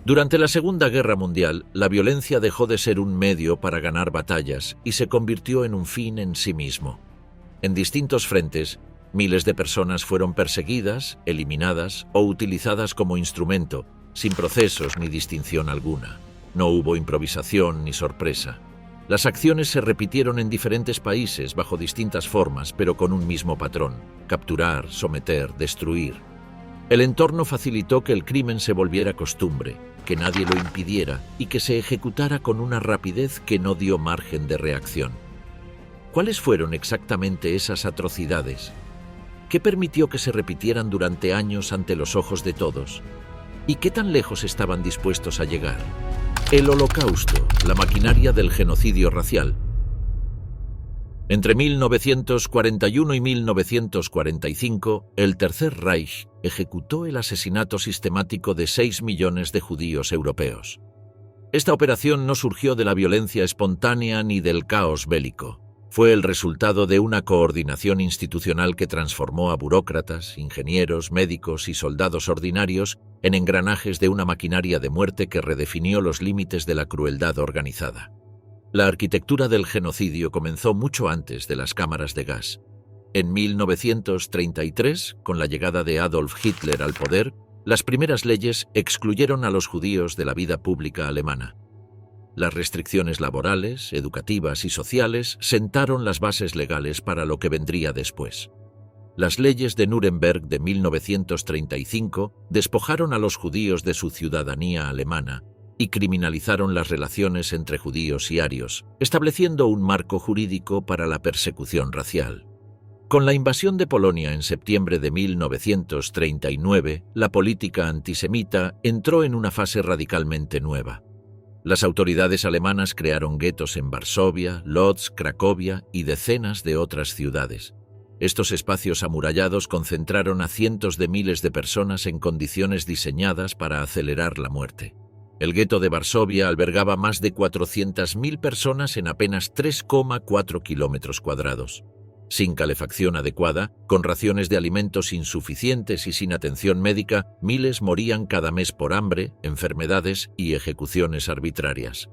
Durante la Segunda Guerra Mundial, la violencia dejó de ser un medio para ganar batallas y se convirtió en un fin en sí mismo. En distintos frentes, miles de personas fueron perseguidas, eliminadas o utilizadas como instrumento, sin procesos ni distinción alguna. No hubo improvisación ni sorpresa. Las acciones se repitieron en diferentes países bajo distintas formas, pero con un mismo patrón: capturar, someter, destruir. El entorno facilitó que el crimen se volviera costumbre, que nadie lo impidiera y que se ejecutara con una rapidez que no dio margen de reacción. ¿Cuáles fueron exactamente esas atrocidades? ¿Qué permitió que se repitieran durante años ante los ojos de todos? ¿Y qué tan lejos estaban dispuestos a llegar? El Holocausto, la maquinaria del genocidio racial. Entre 1941 y 1945, el Tercer Reich ejecutó el asesinato sistemático de 6 millones de judíos europeos. Esta operación no surgió de la violencia espontánea ni del caos bélico. Fue el resultado de una coordinación institucional que transformó a burócratas, ingenieros, médicos y soldados ordinarios en engranajes de una maquinaria de muerte que redefinió los límites de la crueldad organizada. La arquitectura del genocidio comenzó mucho antes de las cámaras de gas. En 1933, con la llegada de Adolf Hitler al poder, las primeras leyes excluyeron a los judíos de la vida pública alemana. Las restricciones laborales, educativas y sociales sentaron las bases legales para lo que vendría después. Las leyes de Nuremberg de 1935 despojaron a los judíos de su ciudadanía alemana y criminalizaron las relaciones entre judíos y arios, estableciendo un marco jurídico para la persecución racial. Con la invasión de Polonia en septiembre de 1939, la política antisemita entró en una fase radicalmente nueva. Las autoridades alemanas crearon guetos en Varsovia, Lodz, Cracovia y decenas de otras ciudades. Estos espacios amurallados concentraron a cientos de miles de personas en condiciones diseñadas para acelerar la muerte. El gueto de Varsovia albergaba más de 400.000 personas en apenas 3,4 kilómetros cuadrados. Sin calefacción adecuada, con raciones de alimentos insuficientes y sin atención médica, miles morían cada mes por hambre, enfermedades y ejecuciones arbitrarias.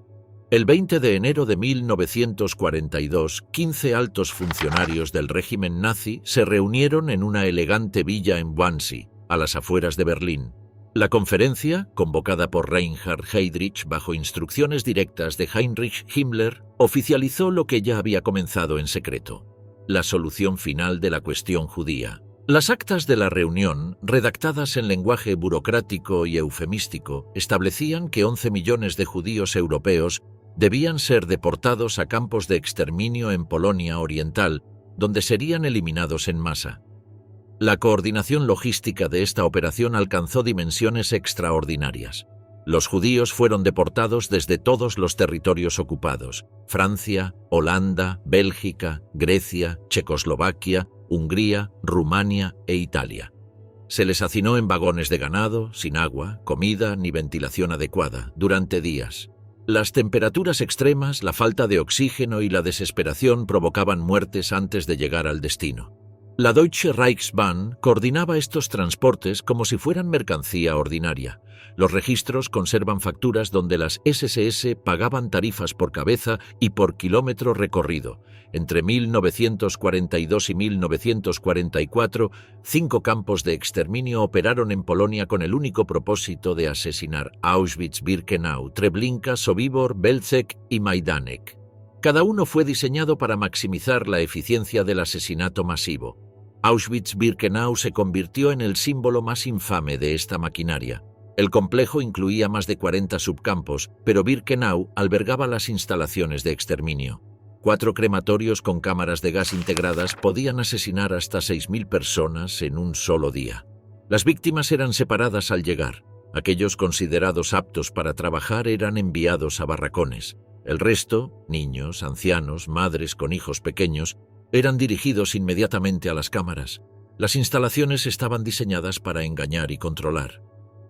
El 20 de enero de 1942, 15 altos funcionarios del régimen nazi se reunieron en una elegante villa en Wannsee, a las afueras de Berlín. La conferencia, convocada por Reinhard Heydrich bajo instrucciones directas de Heinrich Himmler, oficializó lo que ya había comenzado en secreto: la solución final de la cuestión judía. Las actas de la reunión, redactadas en lenguaje burocrático y eufemístico, establecían que 11 millones de judíos europeos debían ser deportados a campos de exterminio en Polonia Oriental, donde serían eliminados en masa. La coordinación logística de esta operación alcanzó dimensiones extraordinarias. Los judíos fueron deportados desde todos los territorios ocupados: Francia, Holanda, Bélgica, Grecia, Checoslovaquia, Hungría, Rumania e Italia. Se les hacinó en vagones de ganado, sin agua, comida ni ventilación adecuada, durante días. Las temperaturas extremas, la falta de oxígeno y la desesperación provocaban muertes antes de llegar al destino. La Deutsche Reichsbahn coordinaba estos transportes como si fueran mercancía ordinaria. Los registros conservan facturas donde las SS pagaban tarifas por cabeza y por kilómetro recorrido. Entre 1942 y 1944, 5 campos de exterminio operaron en Polonia con el único propósito de asesinar: Auschwitz, Birkenau, Treblinka, Sobibor, Belzec y Majdanek. Cada uno fue diseñado para maximizar la eficiencia del asesinato masivo. Auschwitz-Birkenau se convirtió en el símbolo más infame de esta maquinaria. El complejo incluía más de 40 subcampos, pero Birkenau albergaba las instalaciones de exterminio. 4 crematorios con cámaras de gas integradas podían asesinar hasta 6.000 personas en un solo día. Las víctimas eran separadas al llegar. Aquellos considerados aptos para trabajar eran enviados a barracones. El resto, niños, ancianos, madres con hijos pequeños, eran dirigidos inmediatamente a las cámaras. Las instalaciones estaban diseñadas para engañar y controlar.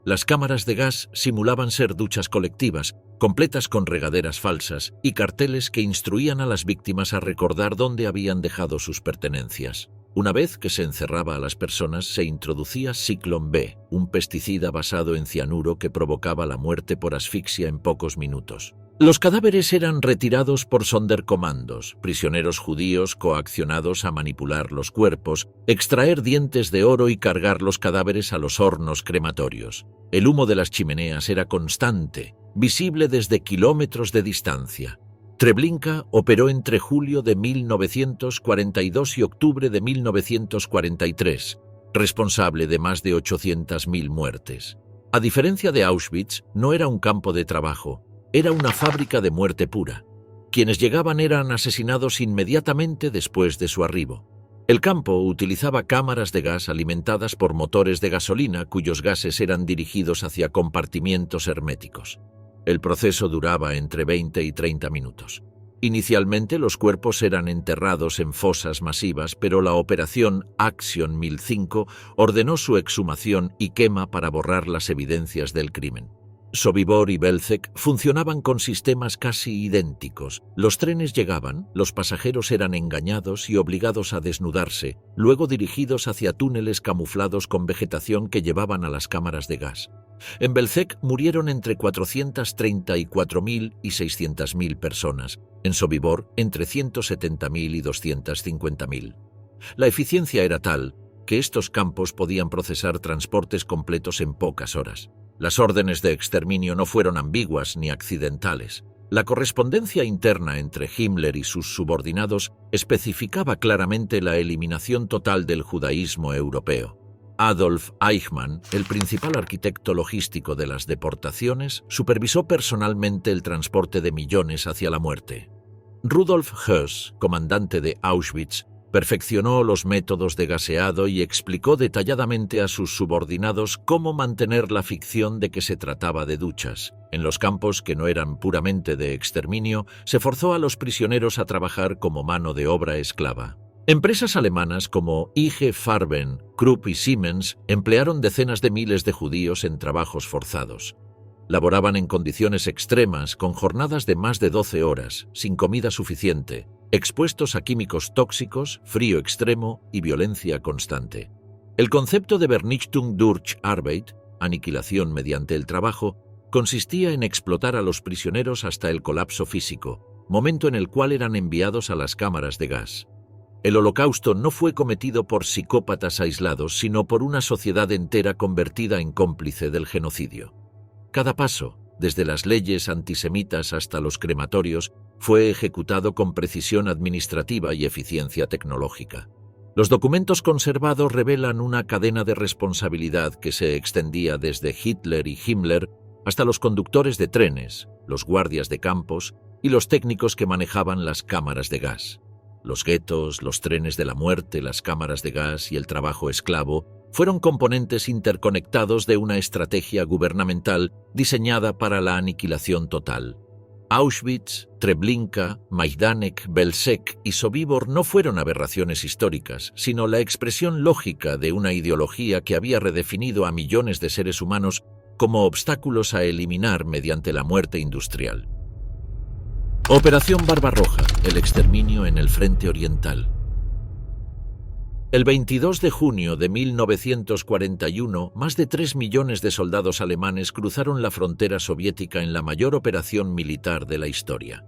Las cámaras de gas simulaban ser duchas colectivas, completas con regaderas falsas y carteles que instruían a las víctimas a recordar dónde habían dejado sus pertenencias. Una vez que se encerraba a las personas, se introducía Zyklon B, un pesticida basado en cianuro que provocaba la muerte por asfixia en pocos minutos. Los cadáveres eran retirados por Sonderkommandos, prisioneros judíos coaccionados a manipular los cuerpos, extraer dientes de oro y cargar los cadáveres a los hornos crematorios. El humo de las chimeneas era constante, visible desde kilómetros de distancia. Treblinka operó entre julio de 1942 y octubre de 1943, responsable de más de 800.000 muertes. A diferencia de Auschwitz, no era un campo de trabajo, era una fábrica de muerte pura. Quienes llegaban eran asesinados inmediatamente después de su arribo. El campo utilizaba cámaras de gas alimentadas por motores de gasolina cuyos gases eran dirigidos hacia compartimientos herméticos. El proceso duraba entre 20 y 30 minutos. Inicialmente los cuerpos eran enterrados en fosas masivas, pero la operación Action 1005 ordenó su exhumación y quema para borrar las evidencias del crimen. Sobibor y Belzec funcionaban con sistemas casi idénticos. Los trenes llegaban, los pasajeros eran engañados y obligados a desnudarse, luego dirigidos hacia túneles camuflados con vegetación que llevaban a las cámaras de gas. En Belzec murieron entre 434.000 y 600.000 personas, en Sobibor entre 170.000 y 250.000. La eficiencia era tal que estos campos podían procesar transportes completos en pocas horas. Las órdenes de exterminio no fueron ambiguas ni accidentales. La correspondencia interna entre Himmler y sus subordinados especificaba claramente la eliminación total del judaísmo europeo. Adolf Eichmann, el principal arquitecto logístico de las deportaciones, supervisó personalmente el transporte de millones hacia la muerte. Rudolf Höss, comandante de Auschwitz, perfeccionó los métodos de gaseado y explicó detalladamente a sus subordinados cómo mantener la ficción de que se trataba de duchas. En los campos que no eran puramente de exterminio, se forzó a los prisioneros a trabajar como mano de obra esclava. Empresas alemanas como IG Farben, Krupp y Siemens emplearon decenas de miles de judíos en trabajos forzados. Laboraban en condiciones extremas, con jornadas de más de 12 horas, sin comida suficiente, expuestos a químicos tóxicos, frío extremo y violencia constante. El concepto de Vernichtung durch Arbeit, aniquilación mediante el trabajo, consistía en explotar a los prisioneros hasta el colapso físico, momento en el cual eran enviados a las cámaras de gas. El Holocausto no fue cometido por psicópatas aislados, sino por una sociedad entera convertida en cómplice del genocidio. Cada paso, desde las leyes antisemitas hasta los crematorios, fue ejecutado con precisión administrativa y eficiencia tecnológica. Los documentos conservados revelan una cadena de responsabilidad que se extendía desde Hitler y Himmler hasta los conductores de trenes, los guardias de campos y los técnicos que manejaban las cámaras de gas. Los guetos, los trenes de la muerte, las cámaras de gas y el trabajo esclavo fueron componentes interconectados de una estrategia gubernamental diseñada para la aniquilación total. Auschwitz, Treblinka, Majdanek, Belzec y Sobibor no fueron aberraciones históricas, sino la expresión lógica de una ideología que había redefinido a millones de seres humanos como obstáculos a eliminar mediante la muerte industrial. Operación Barbarroja, el exterminio en el Frente Oriental. El 22 de junio de 1941, más de 3 millones de soldados alemanes cruzaron la frontera soviética en la mayor operación militar de la historia.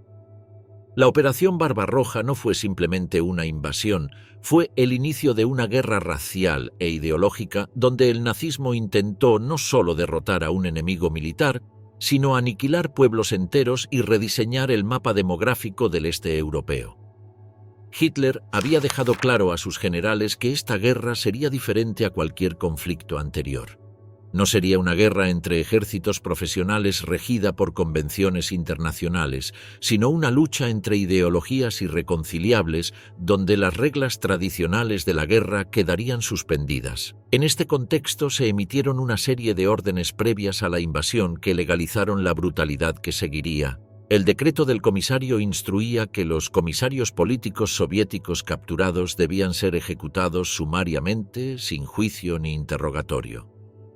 La Operación Barbarroja no fue simplemente una invasión, fue el inicio de una guerra racial e ideológica donde el nazismo intentó no solo derrotar a un enemigo militar, sino aniquilar pueblos enteros y rediseñar el mapa demográfico del este europeo. Hitler había dejado claro a sus generales que esta guerra sería diferente a cualquier conflicto anterior. No sería una guerra entre ejércitos profesionales regida por convenciones internacionales, sino una lucha entre ideologías irreconciliables donde las reglas tradicionales de la guerra quedarían suspendidas. En este contexto se emitieron una serie de órdenes previas a la invasión que legalizaron la brutalidad que seguiría. El decreto del comisario instruía que los comisarios políticos soviéticos capturados debían ser ejecutados sumariamente, sin juicio ni interrogatorio.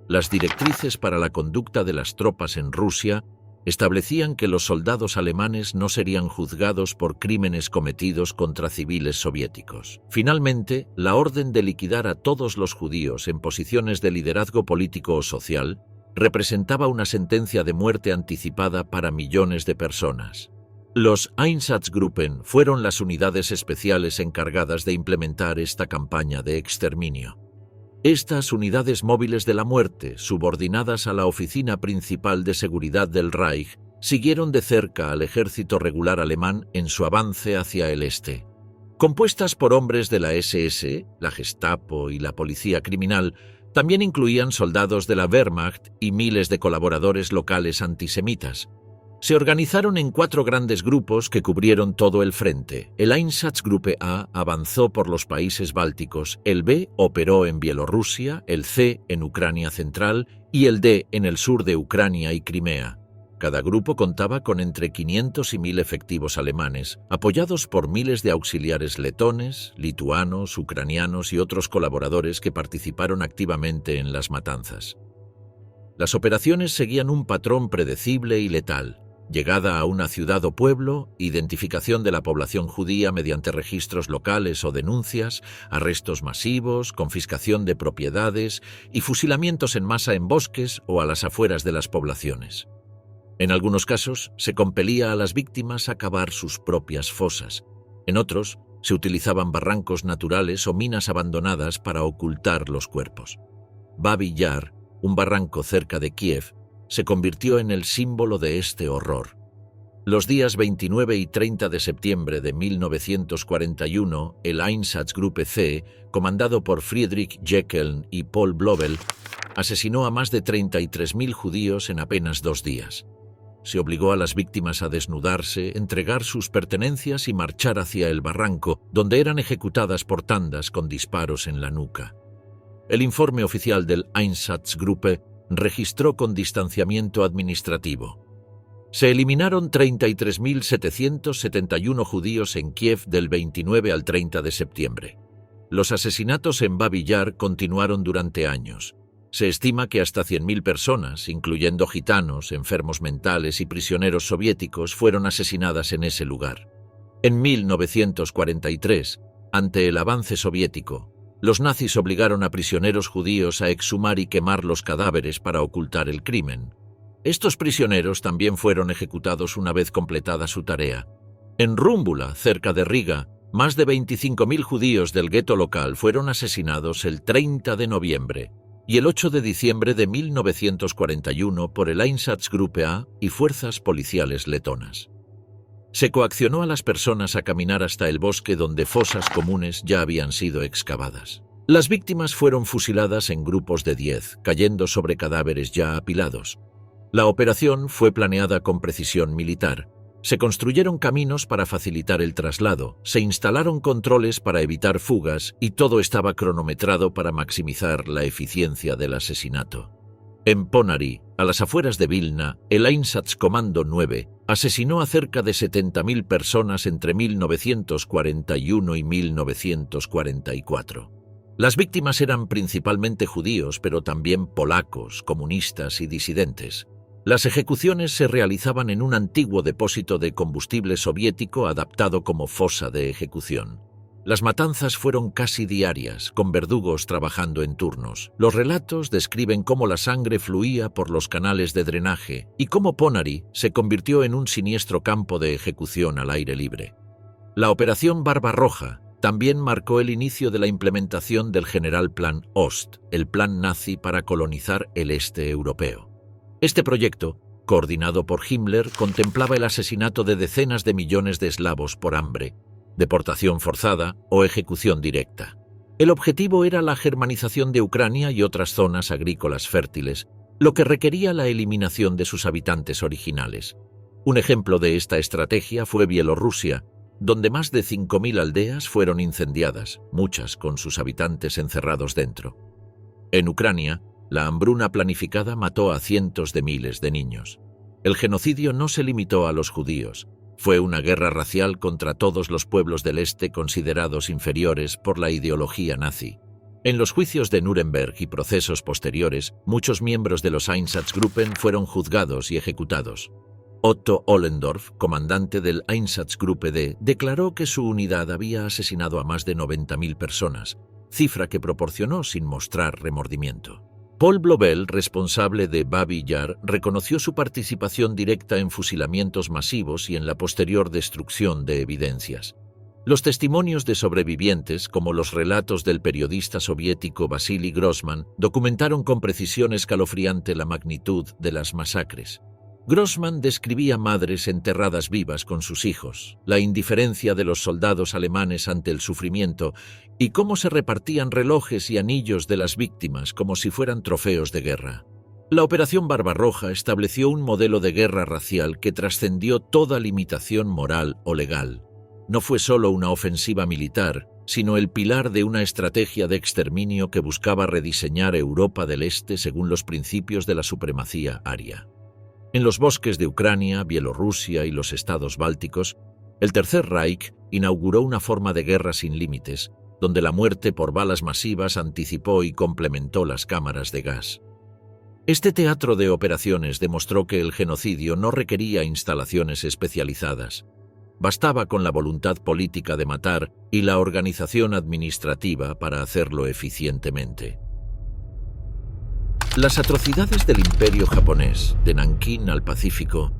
Las directrices para la conducta de las tropas en Rusia establecían que los soldados alemanes no serían juzgados por crímenes cometidos contra civiles soviéticos. Finalmente, la orden de liquidar a todos los judíos en posiciones de liderazgo político o social representaba una sentencia de muerte anticipada para millones de personas. Los Einsatzgruppen fueron las unidades especiales encargadas de implementar esta campaña de exterminio. Estas unidades móviles de la muerte, subordinadas a la Oficina Principal de Seguridad del Reich, siguieron de cerca al ejército regular alemán en su avance hacia el este. Compuestas por hombres de la SS, la Gestapo y la policía criminal, también incluían soldados de la Wehrmacht y miles de colaboradores locales antisemitas. Se organizaron en 4 grandes grupos que cubrieron todo el frente. El Einsatzgruppe A avanzó por los países bálticos, el B operó en Bielorrusia, el C en Ucrania Central y el D en el sur de Ucrania y Crimea. Cada grupo contaba con entre 500 y 1000 efectivos alemanes, apoyados por miles de auxiliares letones, lituanos, ucranianos y otros colaboradores que participaron activamente en las matanzas. Las operaciones seguían un patrón predecible y letal: llegada a una ciudad o pueblo, identificación de la población judía mediante registros locales o denuncias, arrestos masivos, confiscación de propiedades y fusilamientos en masa en bosques o a las afueras de las poblaciones. En algunos casos, se compelía a las víctimas a cavar sus propias fosas. En otros, se utilizaban barrancos naturales o minas abandonadas para ocultar los cuerpos. Babi Yar, un barranco cerca de Kiev, se convirtió en el símbolo de este horror. Los días 29 y 30 de septiembre de 1941, el Einsatzgruppe C, comandado por Friedrich Jeckeln y Paul Blobel, asesinó a más de 33.000 judíos en apenas 2 días. Se obligó a las víctimas a desnudarse, entregar sus pertenencias y marchar hacia el barranco, donde eran ejecutadas por tandas con disparos en la nuca. El informe oficial del Einsatzgruppe registró con distanciamiento administrativo: se eliminaron 33.771 judíos en Kiev del 29 al 30 de septiembre. Los asesinatos en Babi Yar continuaron durante años. Se estima que hasta 100.000 personas, incluyendo gitanos, enfermos mentales y prisioneros soviéticos, fueron asesinadas en ese lugar. En 1943, ante el avance soviético, los nazis obligaron a prisioneros judíos a exhumar y quemar los cadáveres para ocultar el crimen. Estos prisioneros también fueron ejecutados una vez completada su tarea. En Rúmbula, cerca de Riga, más de 25.000 judíos del gueto local fueron asesinados el 30 de noviembre y el 8 de diciembre de 1941 por el Einsatzgruppe A y fuerzas policiales letonas. Se coaccionó a las personas a caminar hasta el bosque donde fosas comunes ya habían sido excavadas. Las víctimas fueron fusiladas en grupos de 10, cayendo sobre cadáveres ya apilados. La operación fue planeada con precisión militar. Se construyeron caminos para facilitar el traslado, se instalaron controles para evitar fugas y todo estaba cronometrado para maximizar la eficiencia del asesinato. En Ponary, a las afueras de Vilna, el Einsatzkommando 9 asesinó a cerca de 70.000 personas entre 1941 y 1944. Las víctimas eran principalmente judíos, pero también polacos, comunistas y disidentes. Las ejecuciones se realizaban en un antiguo depósito de combustible soviético adaptado como fosa de ejecución. Las matanzas fueron casi diarias, con verdugos trabajando en turnos. Los relatos describen cómo la sangre fluía por los canales de drenaje y cómo Ponary se convirtió en un siniestro campo de ejecución al aire libre. La Operación Barbarroja también marcó el inicio de la implementación del General Plan Ost, el plan nazi para colonizar el este europeo. Este proyecto, coordinado por Himmler, contemplaba el asesinato de decenas de millones de eslavos por hambre, deportación forzada o ejecución directa. El objetivo era la germanización de Ucrania y otras zonas agrícolas fértiles, lo que requería la eliminación de sus habitantes originales. Un ejemplo de esta estrategia fue Bielorrusia, donde más de 5.000 aldeas fueron incendiadas, muchas con sus habitantes encerrados dentro. En Ucrania, la hambruna planificada mató a cientos de miles de niños. El genocidio no se limitó a los judíos. Fue una guerra racial contra todos los pueblos del este considerados inferiores por la ideología nazi. En los juicios de Nuremberg y procesos posteriores, muchos miembros de los Einsatzgruppen fueron juzgados y ejecutados. Otto Ollendorf, comandante del Einsatzgruppe D, declaró que su unidad había asesinado a más de 90.000 personas, cifra que proporcionó sin mostrar remordimiento. Paul Blobel, responsable de Babi Yar, reconoció su participación directa en fusilamientos masivos y en la posterior destrucción de evidencias. Los testimonios de sobrevivientes, como los relatos del periodista soviético Vasily Grossman, documentaron con precisión escalofriante la magnitud de las masacres. Grossman describía madres enterradas vivas con sus hijos, la indiferencia de los soldados alemanes ante el sufrimiento y cómo se repartían relojes y anillos de las víctimas como si fueran trofeos de guerra. La Operación Barbarroja estableció un modelo de guerra racial que trascendió toda limitación moral o legal. No fue solo una ofensiva militar, sino el pilar de una estrategia de exterminio que buscaba rediseñar Europa del Este según los principios de la supremacía aria. En los bosques de Ucrania, Bielorrusia y los estados bálticos, el Tercer Reich inauguró una forma de guerra sin límites, donde la muerte por balas masivas anticipó y complementó las cámaras de gas. Este teatro de operaciones demostró que el genocidio no requería instalaciones especializadas. Bastaba con la voluntad política de matar y la organización administrativa para hacerlo eficientemente. Las atrocidades del Imperio japonés, de Nankín al Pacífico.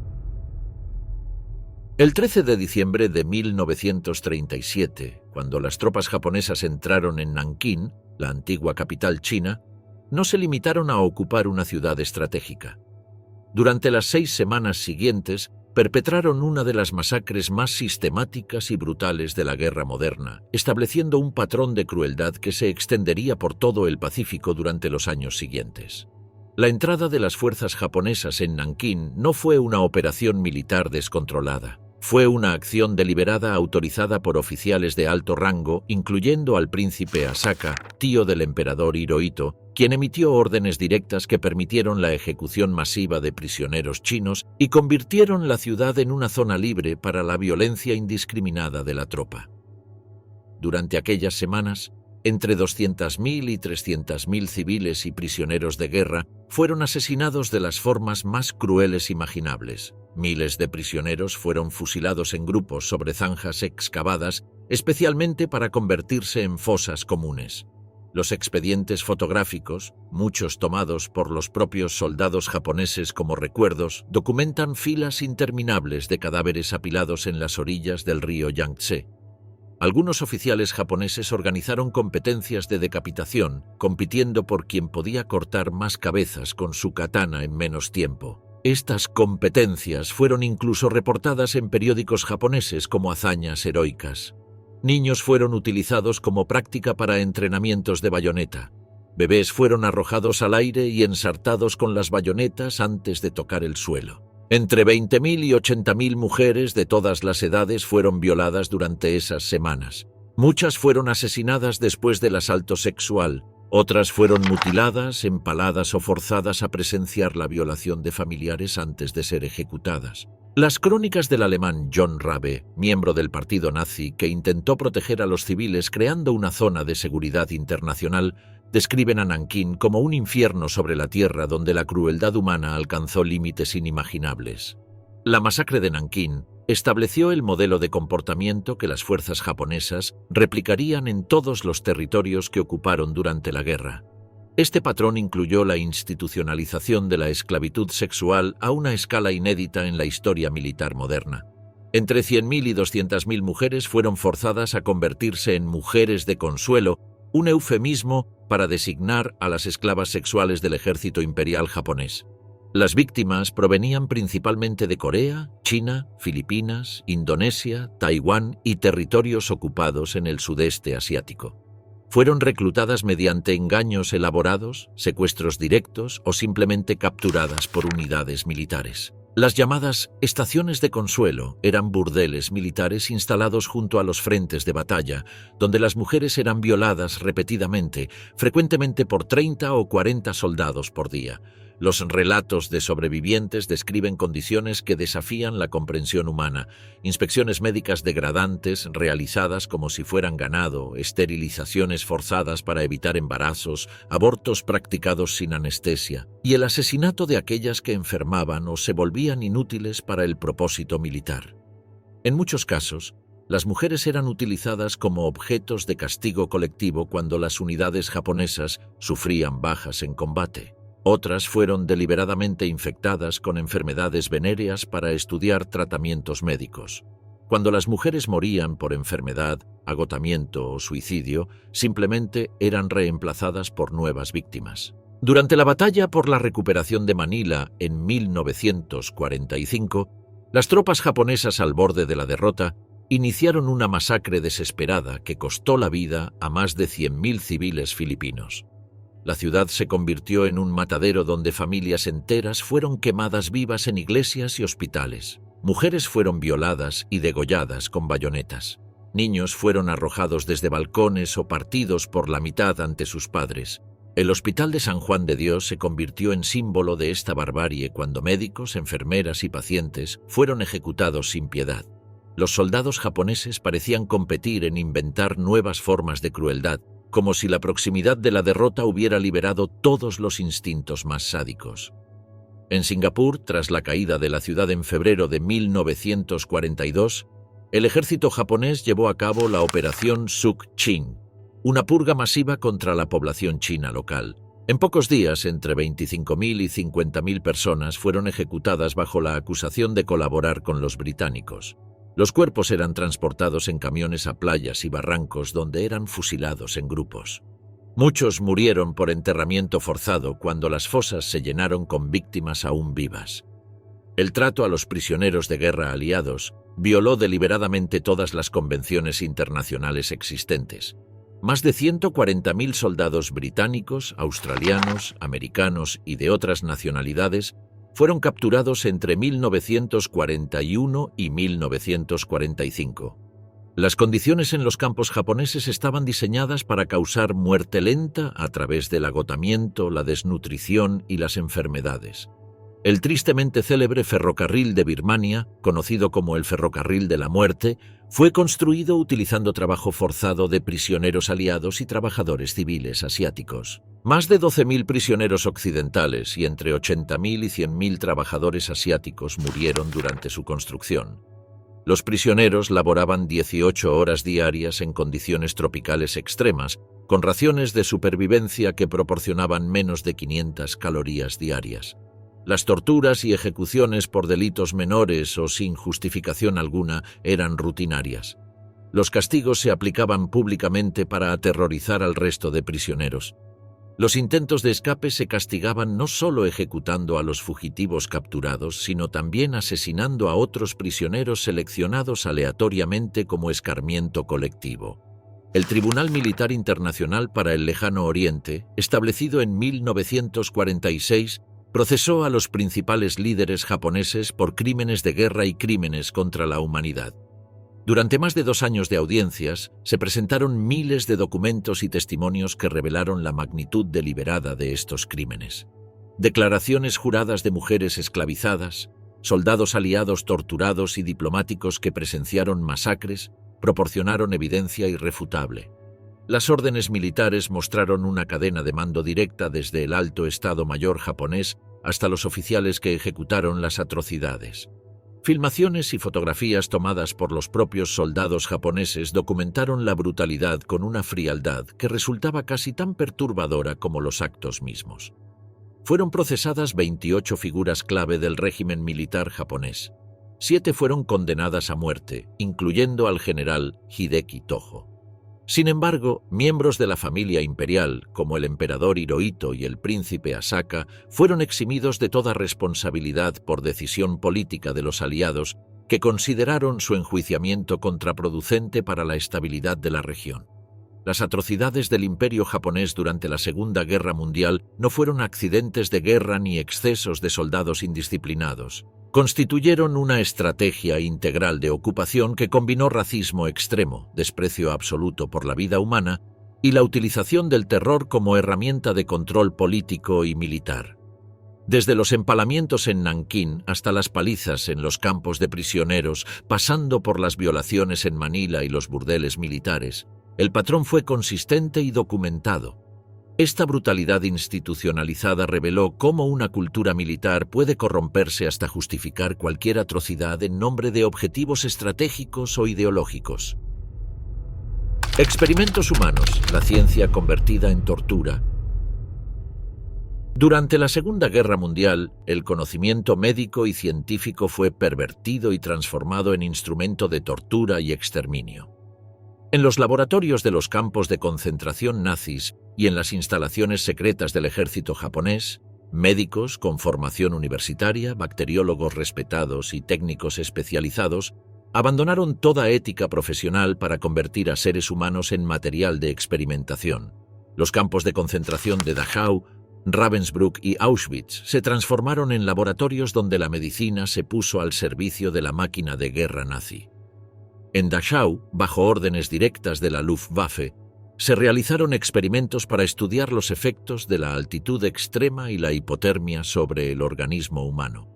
El 13 de diciembre de 1937, cuando las tropas japonesas entraron en Nankín, la antigua capital china, no se limitaron a ocupar una ciudad estratégica. Durante las 6 semanas siguientes, perpetraron una de las masacres más sistemáticas y brutales de la guerra moderna, estableciendo un patrón de crueldad que se extendería por todo el Pacífico durante los años siguientes. La entrada de las fuerzas japonesas en Nankín no fue una operación militar descontrolada. Fue una acción deliberada autorizada por oficiales de alto rango, incluyendo al príncipe Asaka, tío del emperador Hirohito, quien emitió órdenes directas que permitieron la ejecución masiva de prisioneros chinos y convirtieron la ciudad en una zona libre para la violencia indiscriminada de la tropa. Durante aquellas semanas, entre 200.000 y 300.000 civiles y prisioneros de guerra fueron asesinados de las formas más crueles imaginables. Miles de prisioneros fueron fusilados en grupos sobre zanjas excavadas, especialmente para convertirse en fosas comunes. Los expedientes fotográficos, muchos tomados por los propios soldados japoneses como recuerdos, documentan filas interminables de cadáveres apilados en las orillas del río Yangtze. Algunos oficiales japoneses organizaron competencias de decapitación, compitiendo por quien podía cortar más cabezas con su katana en menos tiempo. Estas competencias fueron incluso reportadas en periódicos japoneses como hazañas heroicas. Niños fueron utilizados como práctica para entrenamientos de bayoneta. Bebés fueron arrojados al aire y ensartados con las bayonetas antes de tocar el suelo. Entre 20.000 y 80.000 mujeres de todas las edades fueron violadas durante esas semanas. Muchas fueron asesinadas después del asalto sexual. Otras fueron mutiladas, empaladas o forzadas a presenciar la violación de familiares antes de ser ejecutadas. Las crónicas del alemán John Rabe, miembro del partido nazi que intentó proteger a los civiles creando una zona de seguridad internacional, describen a Nankín como un infierno sobre la tierra donde la crueldad humana alcanzó límites inimaginables. La masacre de Nankín estableció el modelo de comportamiento que las fuerzas japonesas replicarían en todos los territorios que ocuparon durante la guerra. Este patrón incluyó la institucionalización de la esclavitud sexual a una escala inédita en la historia militar moderna. Entre 100.000 y 200.000 mujeres fueron forzadas a convertirse en mujeres de consuelo, un eufemismo para designar a las esclavas sexuales del ejército imperial japonés. Las víctimas provenían principalmente de Corea, China, Filipinas, Indonesia, Taiwán y territorios ocupados en el sudeste asiático. Fueron reclutadas mediante engaños elaborados, secuestros directos o simplemente capturadas por unidades militares. Las llamadas estaciones de consuelo eran burdeles militares instalados junto a los frentes de batalla, donde las mujeres eran violadas repetidamente, frecuentemente por 30 o 40 soldados por día. Los relatos de sobrevivientes describen condiciones que desafían la comprensión humana, inspecciones médicas degradantes realizadas como si fueran ganado, esterilizaciones forzadas para evitar embarazos, abortos practicados sin anestesia, y el asesinato de aquellas que enfermaban o se volvían inútiles para el propósito militar. En muchos casos, las mujeres eran utilizadas como objetos de castigo colectivo cuando las unidades japonesas sufrían bajas en combate. Otras fueron deliberadamente infectadas con enfermedades venéreas para estudiar tratamientos médicos. Cuando las mujeres morían por enfermedad, agotamiento o suicidio, simplemente eran reemplazadas por nuevas víctimas. Durante la batalla por la recuperación de Manila en 1945, las tropas japonesas al borde de la derrota iniciaron una masacre desesperada que costó la vida a más de 100.000 civiles filipinos. La ciudad se convirtió en un matadero donde familias enteras fueron quemadas vivas en iglesias y hospitales. Mujeres fueron violadas y degolladas con bayonetas. Niños fueron arrojados desde balcones o partidos por la mitad ante sus padres. El Hospital de San Juan de Dios se convirtió en símbolo de esta barbarie cuando médicos, enfermeras y pacientes fueron ejecutados sin piedad. Los soldados japoneses parecían competir en inventar nuevas formas de crueldad, como si la proximidad de la derrota hubiera liberado todos los instintos más sádicos. En Singapur, tras la caída de la ciudad en febrero de 1942, el ejército japonés llevó a cabo la Operación Suk-Chin, una purga masiva contra la población china local. En pocos días, entre 25.000 y 50.000 personas fueron ejecutadas bajo la acusación de colaborar con los británicos. Los cuerpos eran transportados en camiones a playas y barrancos donde eran fusilados en grupos. Muchos murieron por enterramiento forzado cuando las fosas se llenaron con víctimas aún vivas. El trato a los prisioneros de guerra aliados violó deliberadamente todas las convenciones internacionales existentes. Más de 140.000 soldados británicos, australianos, americanos y de otras nacionalidades fueron capturados entre 1941 y 1945. Las condiciones en los campos japoneses estaban diseñadas para causar muerte lenta a través del agotamiento, la desnutrición y las enfermedades. El tristemente célebre ferrocarril de Birmania, conocido como el Ferrocarril de la Muerte, fue construido utilizando trabajo forzado de prisioneros aliados y trabajadores civiles asiáticos. Más de 12.000 prisioneros occidentales y entre 80.000 y 100.000 trabajadores asiáticos murieron durante su construcción. Los prisioneros laboraban 18 horas diarias en condiciones tropicales extremas, con raciones de supervivencia que proporcionaban menos de 500 calorías diarias. Las torturas y ejecuciones por delitos menores o sin justificación alguna eran rutinarias. Los castigos se aplicaban públicamente para aterrorizar al resto de prisioneros. Los intentos de escape se castigaban no solo ejecutando a los fugitivos capturados, sino también asesinando a otros prisioneros seleccionados aleatoriamente como escarmiento colectivo. El Tribunal Militar Internacional para el Lejano Oriente, establecido en 1946, procesó a los principales líderes japoneses por crímenes de guerra y crímenes contra la humanidad. Durante más de 2 años de audiencias, se presentaron miles de documentos y testimonios que revelaron la magnitud deliberada de estos crímenes. Declaraciones juradas de mujeres esclavizadas, soldados aliados torturados y diplomáticos que presenciaron masacres, proporcionaron evidencia irrefutable. Las órdenes militares mostraron una cadena de mando directa desde el alto Estado Mayor japonés hasta los oficiales que ejecutaron las atrocidades. Filmaciones y fotografías tomadas por los propios soldados japoneses documentaron la brutalidad con una frialdad que resultaba casi tan perturbadora como los actos mismos. Fueron procesadas 28 figuras clave del régimen militar japonés. 7 fueron condenadas a muerte, incluyendo al general Hideki Tojo. Sin embargo, miembros de la familia imperial, como el emperador Hirohito y el príncipe Asaka, fueron eximidos de toda responsabilidad por decisión política de los aliados, que consideraron su enjuiciamiento contraproducente para la estabilidad de la región. Las atrocidades del Imperio japonés durante la Segunda Guerra Mundial no fueron accidentes de guerra ni excesos de soldados indisciplinados. Constituyeron una estrategia integral de ocupación que combinó racismo extremo, desprecio absoluto por la vida humana y la utilización del terror como herramienta de control político y militar. Desde los empalamientos en Nankín hasta las palizas en los campos de prisioneros, pasando por las violaciones en Manila y los burdeles militares, el patrón fue consistente y documentado. Esta brutalidad institucionalizada reveló cómo una cultura militar puede corromperse hasta justificar cualquier atrocidad en nombre de objetivos estratégicos o ideológicos. Experimentos humanos, la ciencia convertida en tortura. Durante la Segunda Guerra Mundial, el conocimiento médico y científico fue pervertido y transformado en instrumento de tortura y exterminio. En los laboratorios de los campos de concentración nazis y en las instalaciones secretas del ejército japonés, médicos con formación universitaria, bacteriólogos respetados y técnicos especializados abandonaron toda ética profesional para convertir a seres humanos en material de experimentación. Los campos de concentración de Dachau, Ravensbrück y Auschwitz se transformaron en laboratorios donde la medicina se puso al servicio de la máquina de guerra nazi. En Dachau, bajo órdenes directas de la Luftwaffe, se realizaron experimentos para estudiar los efectos de la altitud extrema y la hipotermia sobre el organismo humano.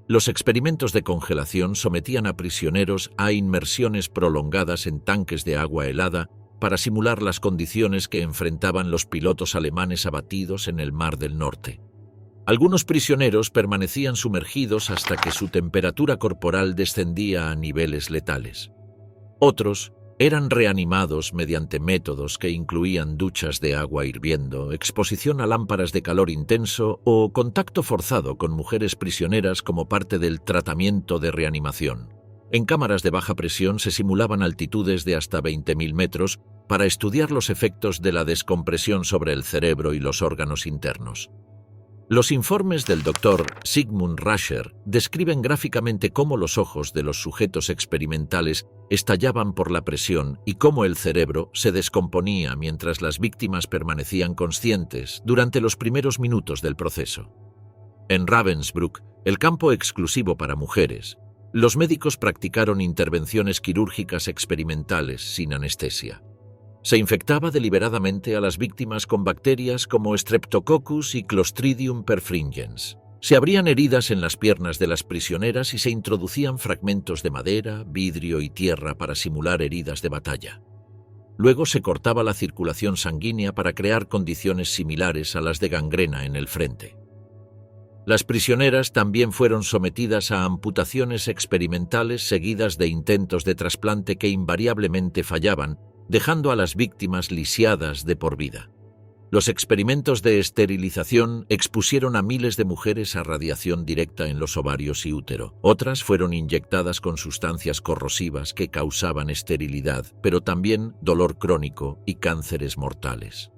Los experimentos de congelación sometían a prisioneros a inmersiones prolongadas en tanques de agua helada para simular las condiciones que enfrentaban los pilotos alemanes abatidos en el Mar del Norte. Algunos prisioneros permanecían sumergidos hasta que su temperatura corporal descendía a niveles letales. Otros eran reanimados mediante métodos que incluían duchas de agua hirviendo, exposición a lámparas de calor intenso o contacto forzado con mujeres prisioneras como parte del tratamiento de reanimación. En cámaras de baja presión se simulaban altitudes de hasta 20.000 metros para estudiar los efectos de la descompresión sobre el cerebro y los órganos internos. Los informes del Dr. Sigmund Rascher describen gráficamente cómo los ojos de los sujetos experimentales estallaban por la presión y cómo el cerebro se descomponía mientras las víctimas permanecían conscientes durante los primeros minutos del proceso. En Ravensbrück, el campo exclusivo para mujeres, los médicos practicaron intervenciones quirúrgicas experimentales sin anestesia. Se infectaba deliberadamente a las víctimas con bacterias como Streptococcus y Clostridium perfringens. Se abrían heridas en las piernas de las prisioneras y se introducían fragmentos de madera, vidrio y tierra para simular heridas de batalla. Luego se cortaba la circulación sanguínea para crear condiciones similares a las de gangrena en el frente. Las prisioneras también fueron sometidas a amputaciones experimentales seguidas de intentos de trasplante que invariablemente fallaban, dejando a las víctimas lisiadas de por vida. Los experimentos de esterilización expusieron a miles de mujeres a radiación directa en los ovarios y útero. Otras fueron inyectadas con sustancias corrosivas que causaban esterilidad, pero también dolor crónico y cánceres mortales.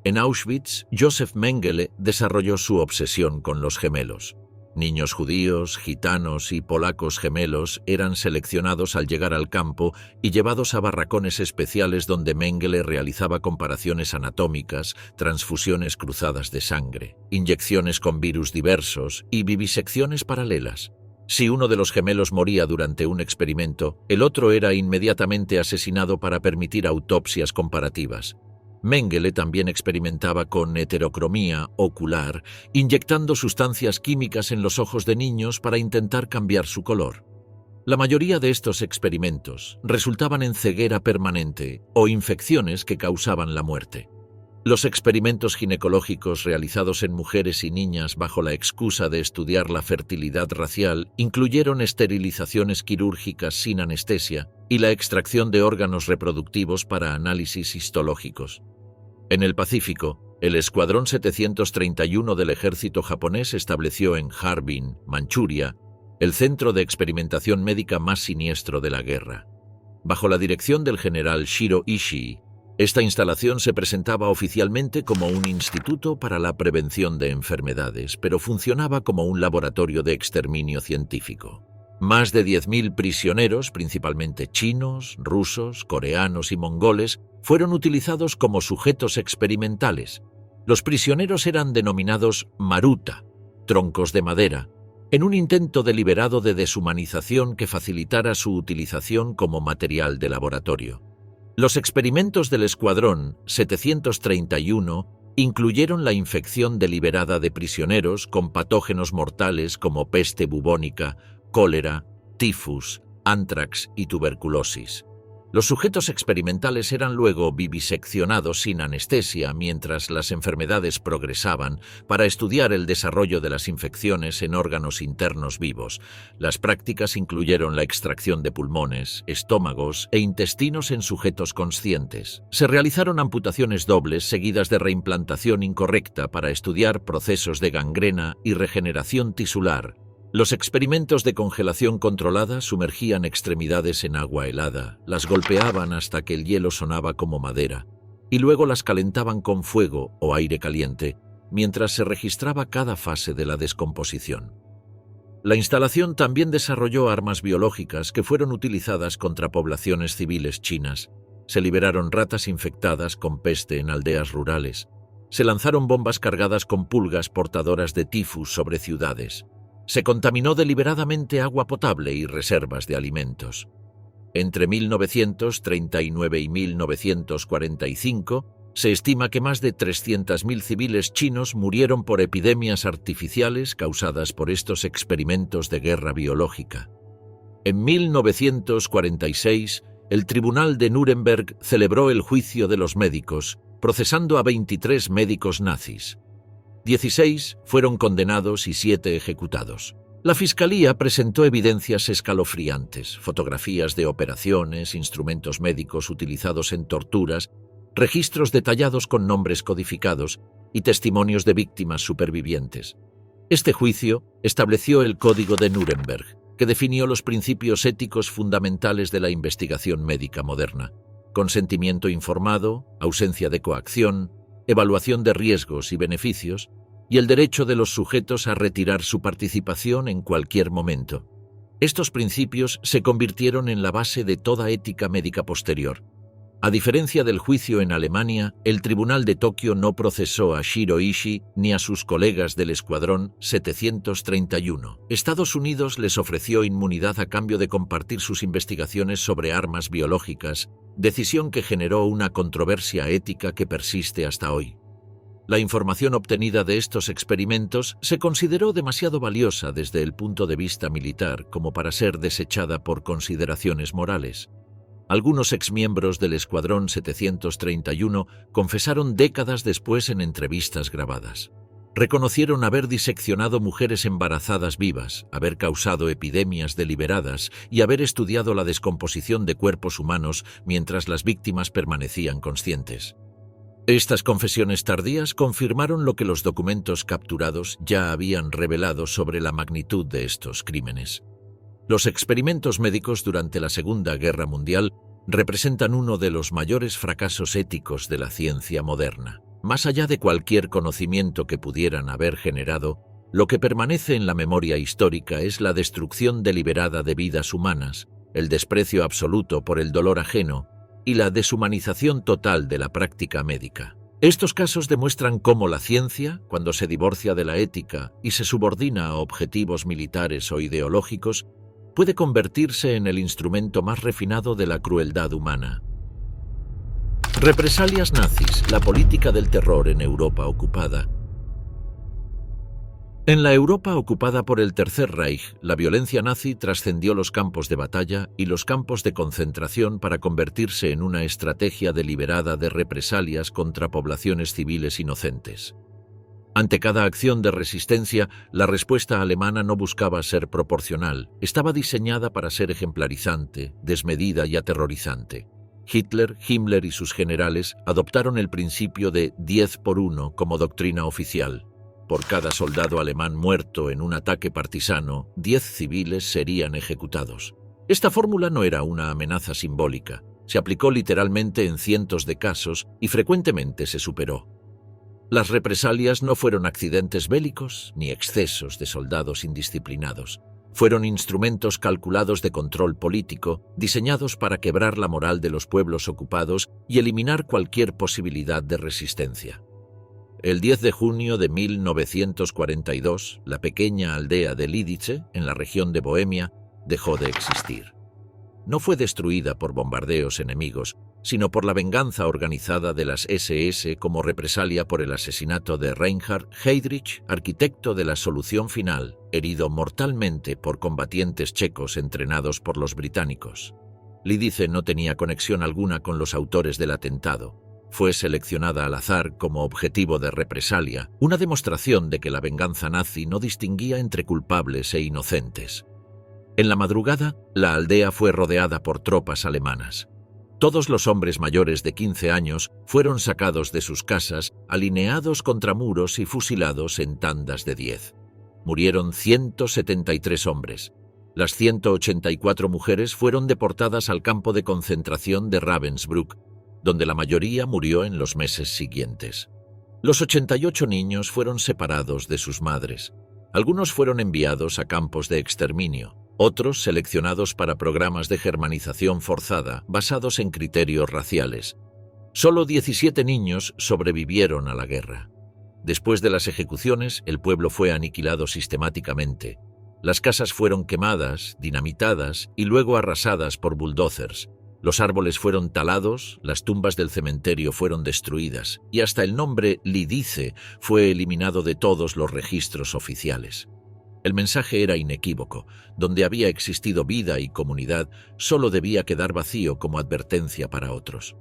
En Auschwitz, Josef Mengele desarrolló su obsesión con los gemelos. Niños judíos, gitanos y polacos gemelos eran seleccionados al llegar al campo y llevados a barracones especiales donde Mengele realizaba comparaciones anatómicas, transfusiones cruzadas de sangre, inyecciones con virus diversos y vivisecciones paralelas. Si uno de los gemelos moría durante un experimento, el otro era inmediatamente asesinado para permitir autopsias comparativas. Mengele también experimentaba con heterocromía ocular, inyectando sustancias químicas en los ojos de niños para intentar cambiar su color. La mayoría de estos experimentos resultaban en ceguera permanente o infecciones que causaban la muerte. Los experimentos ginecológicos realizados en mujeres y niñas bajo la excusa de estudiar la fertilidad racial incluyeron esterilizaciones quirúrgicas sin anestesia y la extracción de órganos reproductivos para análisis histológicos. En el Pacífico, el Escuadrón 731 del ejército japonés estableció en Harbin, Manchuria, el centro de experimentación médica más siniestro de la guerra. Bajo la dirección del general Shiro Ishii, esta instalación se presentaba oficialmente como un instituto para la prevención de enfermedades, pero funcionaba como un laboratorio de exterminio científico. Más de 10.000 prisioneros, principalmente chinos, rusos, coreanos y mongoles, fueron utilizados como sujetos experimentales. Los prisioneros eran denominados maruta, troncos de madera, en un intento deliberado de deshumanización que facilitara su utilización como material de laboratorio. Los experimentos del Escuadrón 731 Incluyeron la infección deliberada de prisioneros con patógenos mortales como peste bubónica, cólera, tifus, antrax y tuberculosis. Los sujetos experimentales eran luego viviseccionados sin anestesia mientras las enfermedades progresaban para estudiar el desarrollo de las infecciones en órganos internos vivos. Las prácticas incluyeron la extracción de pulmones, estómagos e intestinos en sujetos conscientes. Se realizaron amputaciones dobles seguidas de reimplantación incorrecta para estudiar procesos de gangrena y regeneración tisular. Los experimentos de congelación controlada sumergían extremidades en agua helada, las golpeaban hasta que el hielo sonaba como madera, y luego las calentaban con fuego o aire caliente, mientras se registraba cada fase de la descomposición. La instalación también desarrolló armas biológicas que fueron utilizadas contra poblaciones civiles chinas. Se liberaron ratas infectadas con peste en aldeas rurales. Se lanzaron bombas cargadas con pulgas portadoras de tifus sobre ciudades. Se contaminó deliberadamente agua potable y reservas de alimentos. Entre 1939 y 1945, se estima que más de 300.000 civiles chinos murieron por epidemias artificiales causadas por estos experimentos de guerra biológica. En 1946, el Tribunal de Nuremberg celebró el juicio de los médicos, procesando a 23 médicos nazis. 16 fueron condenados y 7 ejecutados. La Fiscalía presentó evidencias escalofriantes, fotografías de operaciones, instrumentos médicos utilizados en torturas, registros detallados con nombres codificados y testimonios de víctimas supervivientes. Este juicio estableció el Código de Nuremberg, que definió los principios éticos fundamentales de la investigación médica moderna: consentimiento informado, ausencia de coacción, evaluación de riesgos y beneficios, y el derecho de los sujetos a retirar su participación en cualquier momento. Estos principios se convirtieron en la base de toda ética médica posterior. A diferencia del juicio en Alemania, el Tribunal de Tokio no procesó a Shiro Ishii ni a sus colegas del Escuadrón 731. Estados Unidos les ofreció inmunidad a cambio de compartir sus investigaciones sobre armas biológicas, decisión que generó una controversia ética que persiste hasta hoy. La información obtenida de estos experimentos se consideró demasiado valiosa desde el punto de vista militar como para ser desechada por consideraciones morales. Algunos exmiembros del Escuadrón 731 confesaron décadas después en entrevistas grabadas. Reconocieron haber diseccionado mujeres embarazadas vivas, haber causado epidemias deliberadas y haber estudiado la descomposición de cuerpos humanos mientras las víctimas permanecían conscientes. Estas confesiones tardías confirmaron lo que los documentos capturados ya habían revelado sobre la magnitud de estos crímenes. Los experimentos médicos durante la Segunda Guerra Mundial representan uno de los mayores fracasos éticos de la ciencia moderna. Más allá de cualquier conocimiento que pudieran haber generado, lo que permanece en la memoria histórica es la destrucción deliberada de vidas humanas, el desprecio absoluto por el dolor ajeno y la deshumanización total de la práctica médica. Estos casos demuestran cómo la ciencia, cuando se divorcia de la ética y se subordina a objetivos militares o ideológicos, puede convertirse en el instrumento más refinado de la crueldad humana. Represalias nazis, la política del terror en Europa ocupada. En la Europa ocupada por el Tercer Reich, la violencia nazi trascendió los campos de batalla y los campos de concentración para convertirse en una estrategia deliberada de represalias contra poblaciones civiles inocentes. Ante cada acción de resistencia, la respuesta alemana no buscaba ser proporcional, estaba diseñada para ser ejemplarizante, desmedida y aterrorizante. Hitler, Himmler y sus generales adoptaron el principio de 10 por 1 como doctrina oficial. Por cada soldado alemán muerto en un ataque partisano, 10 civiles serían ejecutados. Esta fórmula no era una amenaza simbólica, se aplicó literalmente en cientos de casos y frecuentemente se superó. Las represalias no fueron accidentes bélicos ni excesos de soldados indisciplinados. Fueron instrumentos calculados de control político, diseñados para quebrar la moral de los pueblos ocupados y eliminar cualquier posibilidad de resistencia. El 10 de junio de 1942, la pequeña aldea de Lidice, en la región de Bohemia, dejó de existir. no fue destruida por bombardeos enemigos, sino por la venganza organizada de las SS como represalia por el asesinato de Reinhard Heydrich, arquitecto de la solución final, herido mortalmente por combatientes checos entrenados por los británicos. Lidice no tenía conexión alguna con los autores del atentado. Fue seleccionada al azar como objetivo de represalia, una demostración de que la venganza nazi no distinguía entre culpables e inocentes. En la madrugada, la aldea fue rodeada por tropas alemanas. Todos los hombres mayores de 15 años fueron sacados de sus casas, alineados contra muros y fusilados en tandas de 10. Murieron 173 hombres. Las 184 mujeres fueron deportadas al campo de concentración de Ravensbrück, donde la mayoría murió en los meses siguientes. Los 88 niños fueron separados de sus madres. Algunos fueron enviados a campos de exterminio, otros seleccionados para programas de germanización forzada basados en criterios raciales. Solo 17 niños sobrevivieron a la guerra. Después de las ejecuciones, el pueblo fue aniquilado sistemáticamente. Las casas fueron quemadas, dinamitadas y luego arrasadas por bulldozers. Los árboles fueron talados, las tumbas del cementerio fueron destruidas y hasta el nombre Lidice fue eliminado de todos los registros oficiales. El mensaje era inequívoco: donde había existido vida y comunidad, solo debía quedar vacío como advertencia para otros.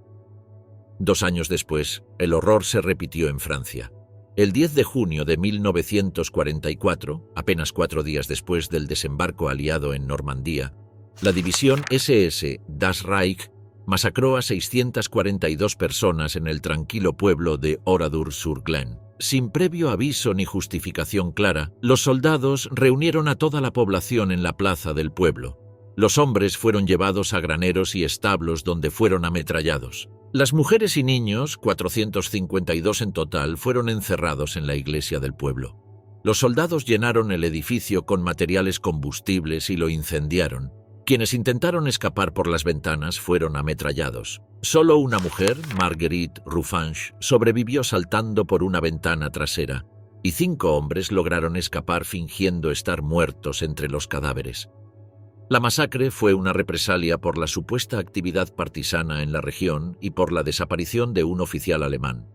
2 años después, el horror se repitió en Francia. El 10 de junio de 1944, apenas 4 días después del desembarco aliado en Normandía, la división SS Das Reich masacró a 642 personas en el tranquilo pueblo de Oradour-sur-Glane. Sin previo aviso ni justificación clara, los soldados reunieron a toda la población en la plaza del pueblo. Los hombres fueron llevados a graneros y establos donde fueron ametrallados. Las mujeres y niños, 452 en total, fueron encerrados en la iglesia del pueblo. Los soldados llenaron el edificio con materiales combustibles y lo incendiaron. Quienes intentaron escapar por las ventanas fueron ametrallados. Solo una mujer, Marguerite Ruffange, sobrevivió saltando por una ventana trasera, y 5 hombres lograron escapar fingiendo estar muertos entre los cadáveres. La masacre fue una represalia por la supuesta actividad partisana en la región y por la desaparición de un oficial alemán.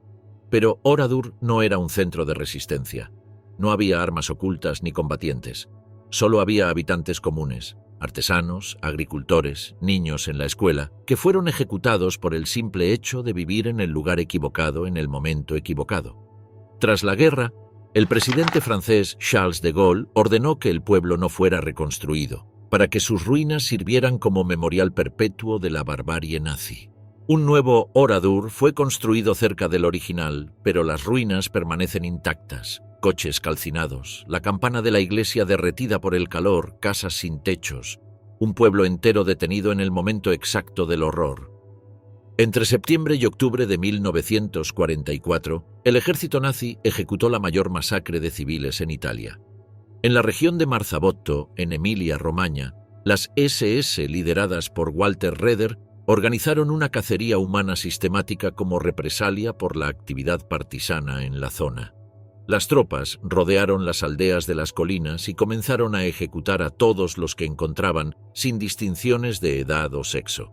Pero Oradour no era un centro de resistencia. No había armas ocultas ni combatientes. Solo había habitantes comunes, artesanos, agricultores, niños en la escuela, que fueron ejecutados por el simple hecho de vivir en el lugar equivocado en el momento equivocado. Tras la guerra, el presidente francés Charles de Gaulle ordenó que el pueblo no fuera reconstruido, para que sus ruinas sirvieran como memorial perpetuo de la barbarie nazi. Un nuevo Oradour fue construido cerca del original, pero las ruinas permanecen intactas. Coches calcinados, la campana de la iglesia derretida por el calor, casas sin techos, un pueblo entero detenido en el momento exacto del horror. Entre septiembre y octubre de 1944, el ejército nazi ejecutó la mayor masacre de civiles en Italia. En la región de Marzabotto, en Emilia-Romagna, las SS, lideradas por Walter Roeder, organizaron una cacería humana sistemática como represalia por la actividad partisana en la zona. Las tropas rodearon las aldeas de las colinas y comenzaron a ejecutar a todos los que encontraban, sin distinciones de edad o sexo.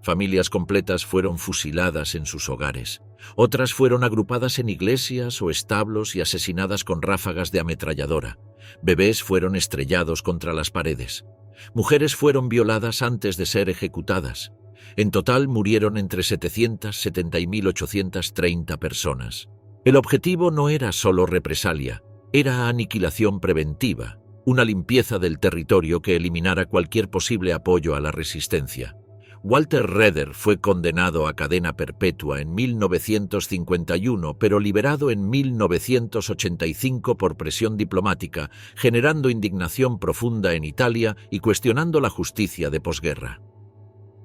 Familias completas fueron fusiladas en sus hogares. Otras fueron agrupadas en iglesias o establos y asesinadas con ráfagas de ametralladora. Bebés fueron estrellados contra las paredes. Mujeres fueron violadas antes de ser ejecutadas. En total murieron entre 770 y 1830 personas. El objetivo no era solo represalia, era aniquilación preventiva, una limpieza del territorio que eliminara cualquier posible apoyo a la resistencia. Walter Roeder fue condenado a cadena perpetua en 1951, pero liberado en 1985 por presión diplomática, generando indignación profunda en Italia y cuestionando la justicia de posguerra.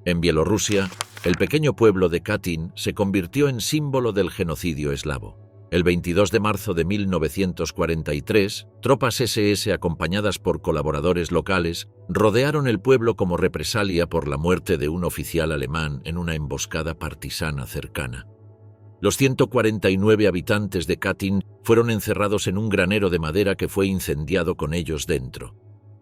En Bielorrusia, el pequeño pueblo de Katyn se convirtió en símbolo del genocidio eslavo. El 22 de marzo de 1943, tropas SS acompañadas por colaboradores locales rodearon el pueblo como represalia por la muerte de un oficial alemán en una emboscada partisana cercana. Los 149 habitantes de Katyn fueron encerrados en un granero de madera que fue incendiado con ellos dentro.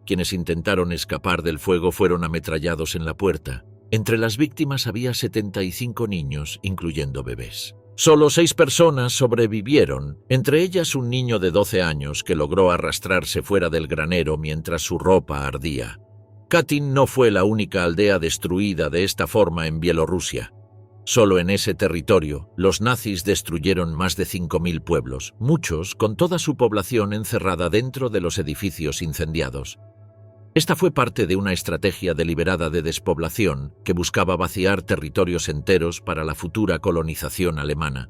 Quienes intentaron escapar del fuego fueron ametrallados en la puerta. Entre las víctimas había 75 niños, incluyendo bebés. Solo 6 personas sobrevivieron, entre ellas un niño de 12 años que logró arrastrarse fuera del granero mientras su ropa ardía. Katyn no fue la única aldea destruida de esta forma en Bielorrusia. Solo en ese territorio, los nazis destruyeron más de 5.000 pueblos, muchos con toda su población encerrada dentro de los edificios incendiados. Esta fue parte de una estrategia deliberada de despoblación que buscaba vaciar territorios enteros para la futura colonización alemana.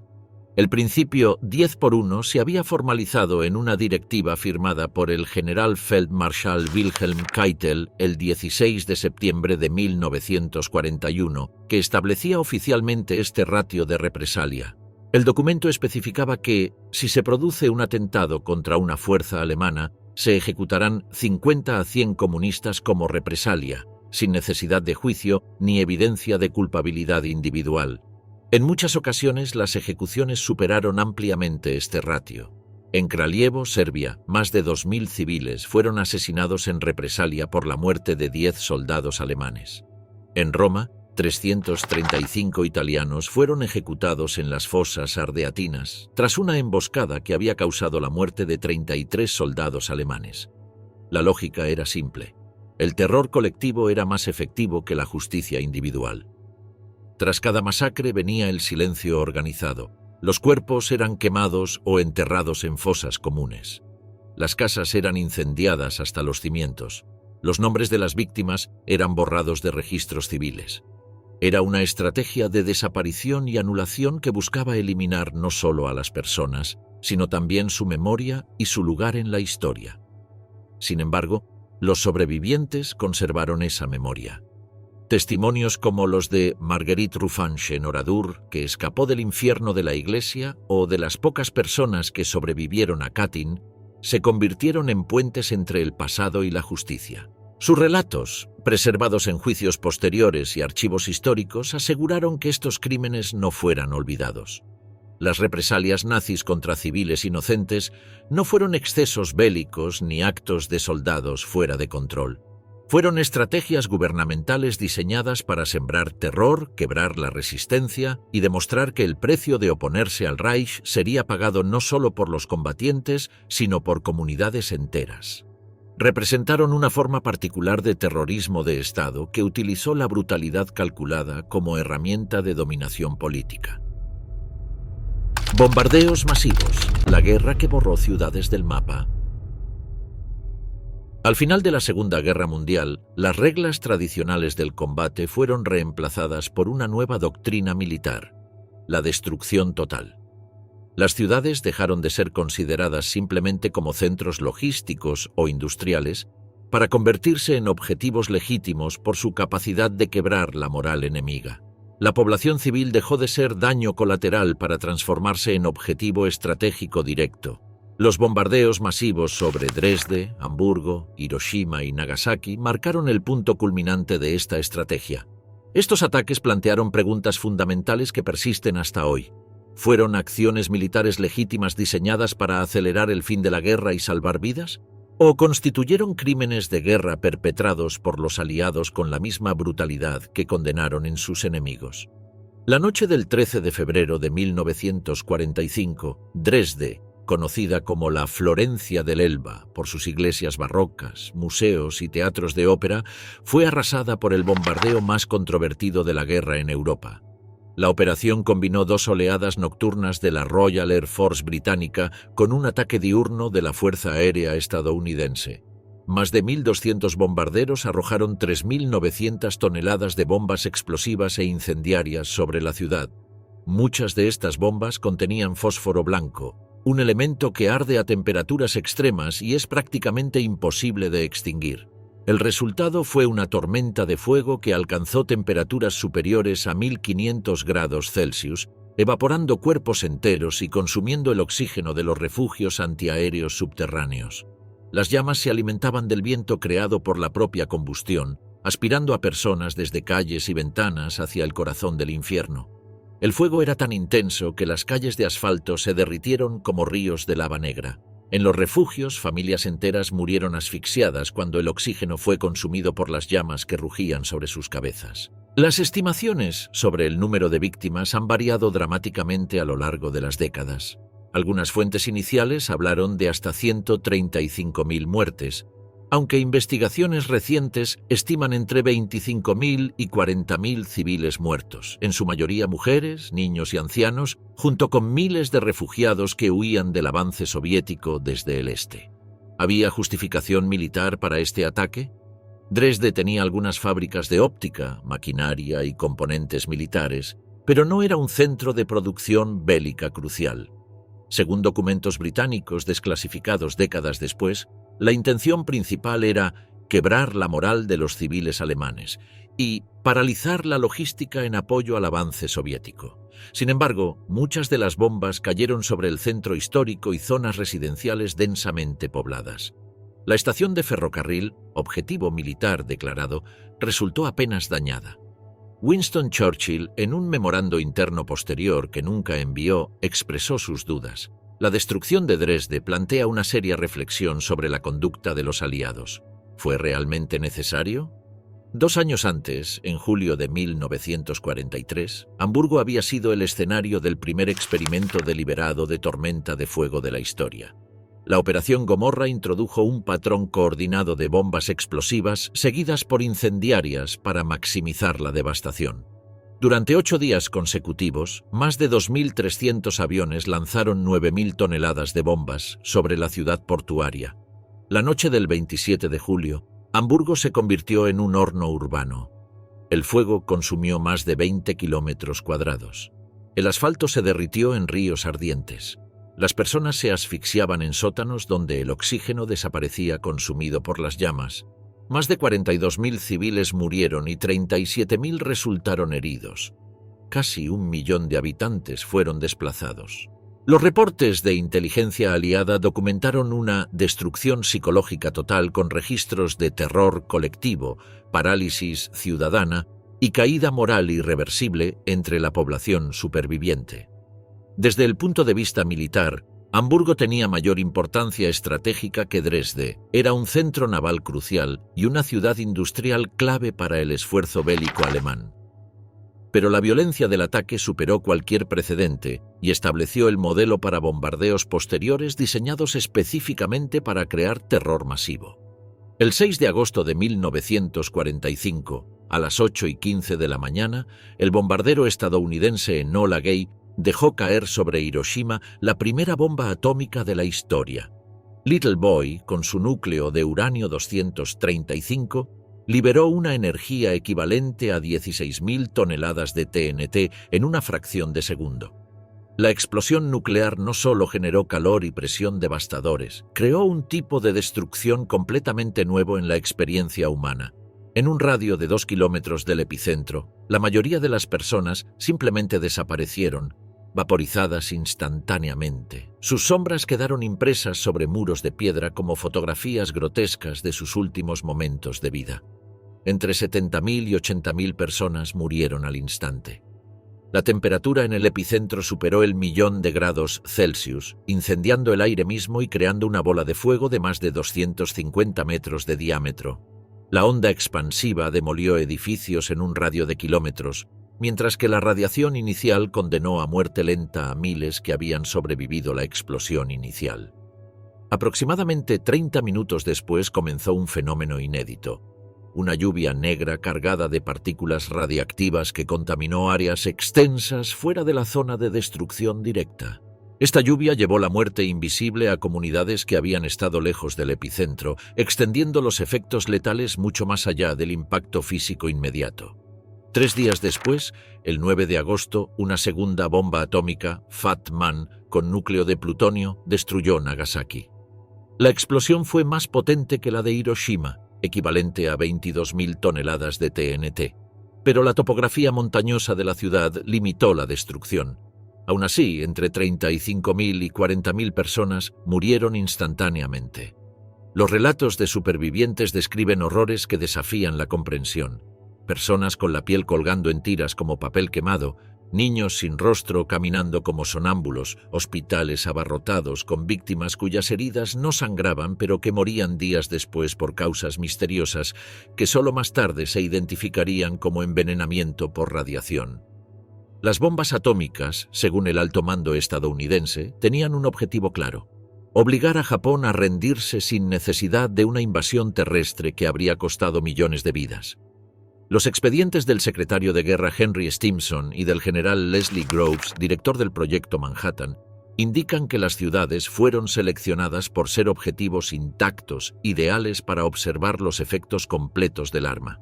El principio 10 por 1 se había formalizado en una directiva firmada por el general Feldmarschall Wilhelm Keitel el 16 de septiembre de 1941, que establecía oficialmente este ratio de represalia. El documento especificaba que, si se produce un atentado contra una fuerza alemana, se ejecutarán 50 a 100 comunistas como represalia, sin necesidad de juicio ni evidencia de culpabilidad individual. En muchas ocasiones las ejecuciones superaron ampliamente este ratio. En Kraljevo, Serbia, más de 2.000 civiles fueron asesinados en represalia por la muerte de 10 soldados alemanes. En Roma, 335 italianos fueron ejecutados en las fosas ardeatinas tras una emboscada que había causado la muerte de 33 soldados alemanes. La lógica era simple. El terror colectivo era más efectivo que la justicia individual. Tras cada masacre venía el silencio organizado. Los cuerpos eran quemados o enterrados en fosas comunes. Las casas eran incendiadas hasta los cimientos. Los nombres de las víctimas eran borrados de registros civiles. Era una estrategia de desaparición y anulación que buscaba eliminar no solo a las personas, sino también su memoria y su lugar en la historia. Sin embargo, los sobrevivientes conservaron esa memoria. Testimonios como los de Marguerite Ruffin-Oradour, que escapó del infierno de la iglesia, o de las pocas personas que sobrevivieron a Katyn, se convirtieron en puentes entre el pasado y la justicia. Sus relatos, preservados en juicios posteriores y archivos históricos, aseguraron que estos crímenes no fueran olvidados. Las represalias nazis contra civiles inocentes no fueron excesos bélicos ni actos de soldados fuera de control. Fueron estrategias gubernamentales diseñadas para sembrar terror, quebrar la resistencia y demostrar que el precio de oponerse al Reich sería pagado no solo por los combatientes, sino por comunidades enteras. Representaron una forma particular de terrorismo de Estado que utilizó la brutalidad calculada como herramienta de dominación política. Bombardeos masivos, la guerra que borró ciudades del mapa. Al final de la Segunda Guerra Mundial, las reglas tradicionales del combate fueron reemplazadas por una nueva doctrina militar, la destrucción total. Las ciudades dejaron de ser consideradas simplemente como centros logísticos o industriales para convertirse en objetivos legítimos por su capacidad de quebrar la moral enemiga. La población civil dejó de ser daño colateral para transformarse en objetivo estratégico directo. Los bombardeos masivos sobre Dresde, Hamburgo, Hiroshima y Nagasaki marcaron el punto culminante de esta estrategia. Estos ataques plantearon preguntas fundamentales que persisten hasta hoy. ¿Fueron acciones militares legítimas diseñadas para acelerar el fin de la guerra y salvar vidas? ¿O constituyeron crímenes de guerra perpetrados por los aliados con la misma brutalidad que condenaron en sus enemigos? La noche del 13 de febrero de 1945, Dresde, conocida como la Florencia del Elba por sus iglesias barrocas, museos y teatros de ópera, fue arrasada por el bombardeo más controvertido de la guerra en Europa. La operación combinó 2 oleadas nocturnas de la Royal Air Force británica con un ataque diurno de la Fuerza Aérea estadounidense. Más de 1.200 bombarderos arrojaron 3.900 toneladas de bombas explosivas e incendiarias sobre la ciudad. Muchas de estas bombas contenían fósforo blanco, un elemento que arde a temperaturas extremas y es prácticamente imposible de extinguir. El resultado fue una tormenta de fuego que alcanzó temperaturas superiores a 1.500 grados Celsius, evaporando cuerpos enteros y consumiendo el oxígeno de los refugios antiaéreos subterráneos. Las llamas se alimentaban del viento creado por la propia combustión, aspirando a personas desde calles y ventanas hacia el corazón del infierno. El fuego era tan intenso que las calles de asfalto se derritieron como ríos de lava negra. En los refugios, familias enteras murieron asfixiadas cuando el oxígeno fue consumido por las llamas que rugían sobre sus cabezas. Las estimaciones sobre el número de víctimas han variado dramáticamente a lo largo de las décadas. Algunas fuentes iniciales hablaron de hasta 135.000 muertes, aunque investigaciones recientes estiman entre 25.000 y 40.000 civiles muertos, en su mayoría mujeres, niños y ancianos, junto con miles de refugiados que huían del avance soviético desde el este. ¿Había justificación militar para este ataque? Dresde tenía algunas fábricas de óptica, maquinaria y componentes militares, pero no era un centro de producción bélica crucial. Según documentos británicos desclasificados décadas después, la intención principal era quebrar la moral de los civiles alemanes y paralizar la logística en apoyo al avance soviético. Sin embargo, muchas de las bombas cayeron sobre el centro histórico y zonas residenciales densamente pobladas. La estación de ferrocarril, objetivo militar declarado, resultó apenas dañada. Winston Churchill, en un memorando interno posterior que nunca envió, expresó sus dudas. La destrucción de Dresde plantea una seria reflexión sobre la conducta de los aliados. ¿Fue realmente necesario? 2 años antes, en julio de 1943, Hamburgo había sido el escenario del primer experimento deliberado de tormenta de fuego de la historia. La Operación Gomorra introdujo un patrón coordinado de bombas explosivas seguidas por incendiarias para maximizar la devastación. Durante 8 días consecutivos, más de 2.300 aviones lanzaron 9.000 toneladas de bombas sobre la ciudad portuaria. La noche del 27 de julio, Hamburgo se convirtió en un horno urbano. El fuego consumió más de 20 kilómetros cuadrados. El asfalto se derritió en ríos ardientes. Las personas se asfixiaban en sótanos donde el oxígeno desaparecía consumido por las llamas. Más de 42.000 civiles murieron y 37.000 resultaron heridos. Casi 1 millón de habitantes fueron desplazados. Los reportes de inteligencia aliada documentaron una destrucción psicológica total con registros de terror colectivo, parálisis ciudadana y caída moral irreversible entre la población superviviente. Desde el punto de vista militar, Hamburgo tenía mayor importancia estratégica que Dresde, era un centro naval crucial y una ciudad industrial clave para el esfuerzo bélico alemán. Pero la violencia del ataque superó cualquier precedente y estableció el modelo para bombardeos posteriores diseñados específicamente para crear terror masivo. El 6 de agosto de 1945, a las 8:15 de la mañana, el bombardero estadounidense Enola Gay dejó caer sobre Hiroshima la primera bomba atómica de la historia. Little Boy, con su núcleo de uranio 235, liberó una energía equivalente a 16.000 toneladas de TNT en una fracción de segundo. La explosión nuclear no solo generó calor y presión devastadores, creó un tipo de destrucción completamente nuevo en la experiencia humana. En un radio de 2 kilómetros del epicentro, la mayoría de las personas simplemente desaparecieron, vaporizadas instantáneamente. Sus sombras quedaron impresas sobre muros de piedra como fotografías grotescas de sus últimos momentos de vida. Entre 70.000 y 80.000 personas murieron al instante. La temperatura en el epicentro superó el 1.000.000 de grados Celsius, incendiando el aire mismo y creando una bola de fuego de más de 250 metros de diámetro. La onda expansiva demolió edificios en un radio de kilómetros, mientras que la radiación inicial condenó a muerte lenta a miles que habían sobrevivido la explosión inicial. Aproximadamente 30 minutos después comenzó un fenómeno inédito. Una lluvia negra cargada de partículas radiactivas que contaminó áreas extensas fuera de la zona de destrucción directa. Esta lluvia llevó la muerte invisible a comunidades que habían estado lejos del epicentro, extendiendo los efectos letales mucho más allá del impacto físico inmediato. 3 días después, el 9 de agosto, una segunda bomba atómica, Fat Man, con núcleo de plutonio, destruyó Nagasaki. La explosión fue más potente que la de Hiroshima, equivalente a 22.000 toneladas de TNT. Pero la topografía montañosa de la ciudad limitó la destrucción. Aún así, entre 35.000 y 40.000 personas murieron instantáneamente. Los relatos de supervivientes describen horrores que desafían la comprensión. Personas con la piel colgando en tiras como papel quemado, Niños sin rostro caminando como sonámbulos, hospitales abarrotados con víctimas cuyas heridas no sangraban pero que morían días después por causas misteriosas que solo más tarde se identificarían como envenenamiento por radiación. Las bombas atómicas, según el alto mando estadounidense, tenían un objetivo claro: obligar a Japón a rendirse sin necesidad de una invasión terrestre que habría costado millones de vidas. Los expedientes del secretario de Guerra Henry Stimson y del general Leslie Groves, director del Proyecto Manhattan, indican que las ciudades fueron seleccionadas por ser objetivos intactos, ideales para observar los efectos completos del arma.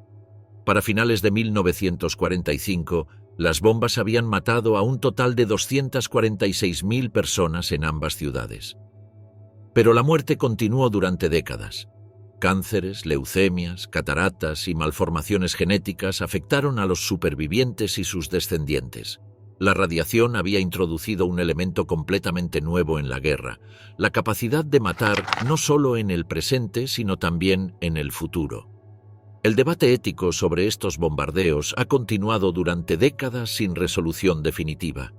Para finales de 1945, las bombas habían matado a un total de 246.000 personas en ambas ciudades. Pero la muerte continuó durante décadas. Cánceres, leucemias, cataratas y malformaciones genéticas afectaron a los supervivientes y sus descendientes. La radiación había introducido un elemento completamente nuevo en la guerra: la capacidad de matar no solo en el presente, sino también en el futuro. El debate ético sobre estos bombardeos ha continuado durante décadas sin resolución definitiva.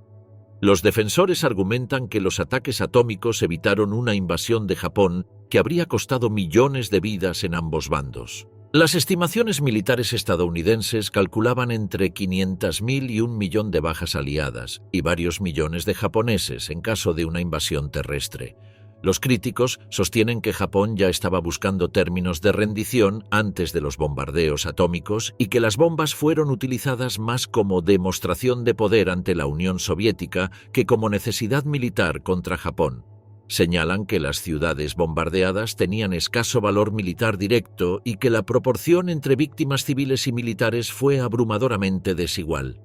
Los defensores argumentan que los ataques atómicos evitaron una invasión de Japón que habría costado millones de vidas en ambos bandos. Las estimaciones militares estadounidenses calculaban entre 500.000 y 1.000.000 de bajas aliadas y varios millones de japoneses en caso de una invasión terrestre. Los críticos sostienen que Japón ya estaba buscando términos de rendición antes de los bombardeos atómicos y que las bombas fueron utilizadas más como demostración de poder ante la Unión Soviética que como necesidad militar contra Japón. Señalan que las ciudades bombardeadas tenían escaso valor militar directo y que la proporción entre víctimas civiles y militares fue abrumadoramente desigual.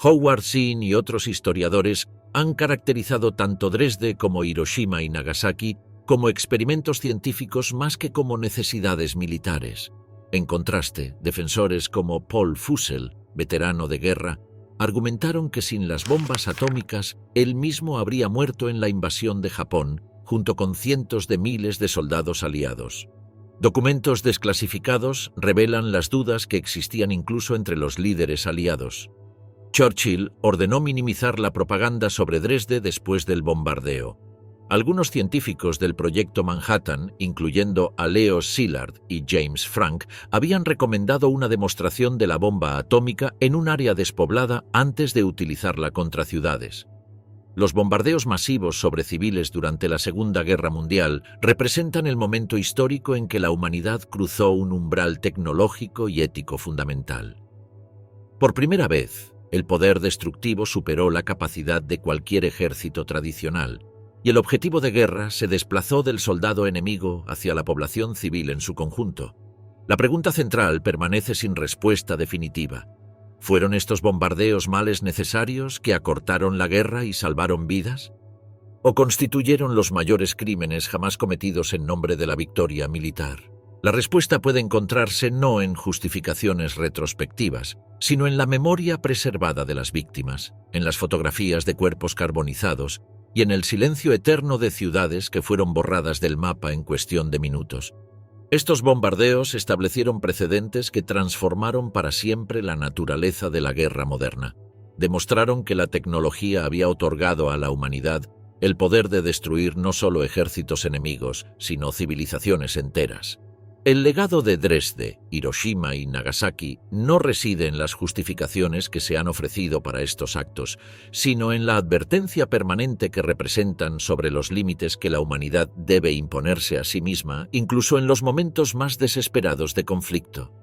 Howard Zinn y otros historiadores han caracterizado tanto Dresde como Hiroshima y Nagasaki como experimentos científicos más que como necesidades militares. En contraste, defensores como Paul Fussell, veterano de guerra, argumentaron que sin las bombas atómicas, él mismo habría muerto en la invasión de Japón, junto con cientos de miles de soldados aliados. Documentos desclasificados revelan las dudas que existían incluso entre los líderes aliados. Churchill ordenó minimizar la propaganda sobre Dresde después del bombardeo. Algunos científicos del Proyecto Manhattan, incluyendo a Leo Szilard y James Frank, habían recomendado una demostración de la bomba atómica en un área despoblada antes de utilizarla contra ciudades. Los bombardeos masivos sobre civiles durante la Segunda Guerra Mundial representan el momento histórico en que la humanidad cruzó un umbral tecnológico y ético fundamental. Por primera vez, el poder destructivo superó la capacidad de cualquier ejército tradicional, y el objetivo de guerra se desplazó del soldado enemigo hacia la población civil en su conjunto. La pregunta central permanece sin respuesta definitiva. ¿Fueron estos bombardeos males necesarios que acortaron la guerra y salvaron vidas? ¿O constituyeron los mayores crímenes jamás cometidos en nombre de la victoria militar? La respuesta puede encontrarse no en justificaciones retrospectivas, sino en la memoria preservada de las víctimas, en las fotografías de cuerpos carbonizados y en el silencio eterno de ciudades que fueron borradas del mapa en cuestión de minutos. Estos bombardeos establecieron precedentes que transformaron para siempre la naturaleza de la guerra moderna. Demostraron que la tecnología había otorgado a la humanidad el poder de destruir no solo ejércitos enemigos, sino civilizaciones enteras. El legado de Dresde, Hiroshima y Nagasaki no reside en las justificaciones que se han ofrecido para estos actos, sino en la advertencia permanente que representan sobre los límites que la humanidad debe imponerse a sí misma, incluso en los momentos más desesperados de conflicto.